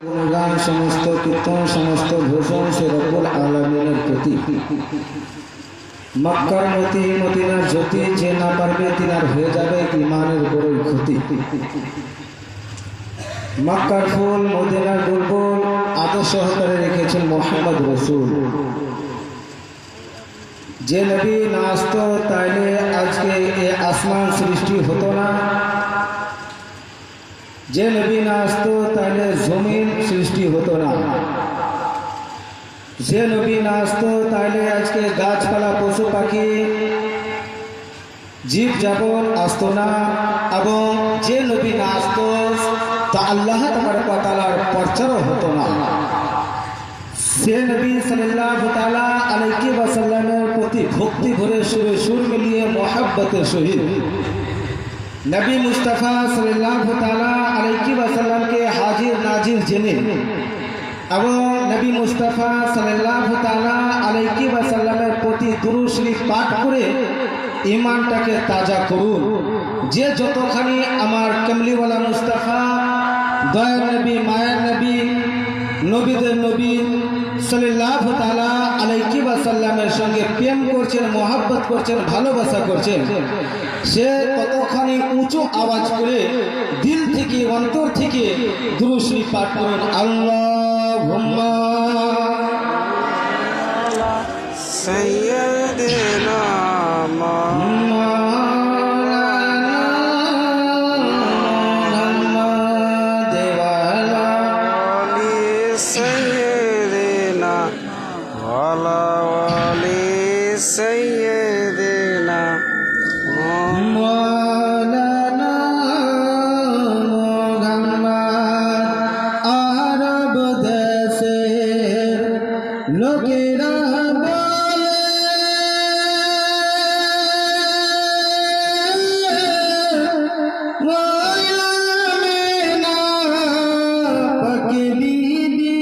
গুণগান সমস্ত কীর্তন সমস্ত ভূষণ সে রব্বুল আলামিনের প্রতি। মক্কার মতি মদিনার জ্যোতি, যে না পারবে তিনার হয়ে যাবে ইমানের বড়ই ক্ষতি। মক্কার ফুল মদিনার বুলবুল আদর্শ সহকারে রেখেছেন মুহাম্মদ রাসূল। যে নবী না আসতো তাইলে আজকে এ আসমান সৃষ্টি হতো না। যে নবী না আসতো তাহলে জমিন সৃষ্টি হতো না। যে নবী না আসতো তাহলে আজকে গাছপালা পশু পাখি জীব যাপন আসতো না। এবং যে নবী না আসতো তা আল্লাহ তাবারক ওয়া তাআলার প্রচারও হতো না। সে নবী সাল্লাল্লাহু তাআলা আলাইহি ওয়াসাল্লামের প্রতি ভক্তি ভরে সুরে সুর মিলিয়ে মোহাব্বতের সহিত নবী মুস্তাফা সাল্লাল্লাহু তাআলা আলাইহি ওয়াসাল্লামকে হাজির নাজির জেনে এবং নবী মুস্তাফা সাল্লাল্লাহু তাআলা আলাইহি ওয়াসাল্লামের প্রতি দুরূদ শরীফ পাঠ করে ঈমানটাকে তাজা করুন। যে যতখানি আমার কামলিওয়ালা মুস্তাফা দয়ার নবী মায়ার নবী নবীদের নবী সাল্লাল্লাহু তাআলা আলাইহি ওয়াসাল্লামের সঙ্গে প্রেম করছেন, মোহাব্বত করছেন, ভালোবাসা করছেন, সে কতখানি উঁচু আওয়াজ করে দিল থেকে অন্তর থেকে দুরূদ শরীফ পাঠ করুন। আল্লাহুম্মা সাইয়্যিদিনা سيدنا مولانا محمد আরব দেশের লোকেরা বলে আমিনা পাক বিবি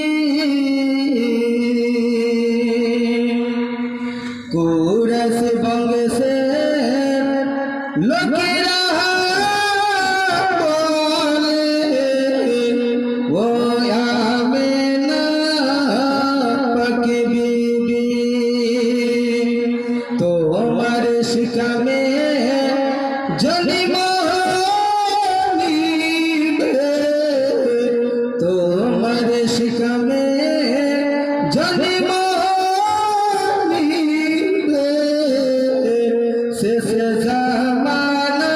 কুরাস বংশের লোকেরা বলে ও আমিনা পাক বিবি তোমার শিকামে জন্ম নিবে, তোমার শিকামে জন্ম শেষ জামানার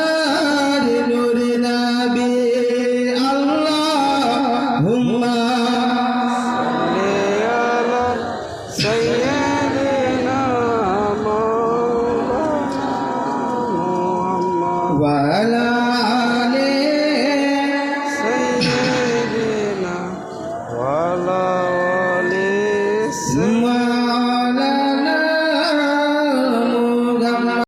নূর নবী আল্লাহুম্মা সাল্লি আলা সাইয়্যিদিনা মুহাম্মদ ওয়া আলা আলি সাইয়্যিদিনা ওয়া আলা আলি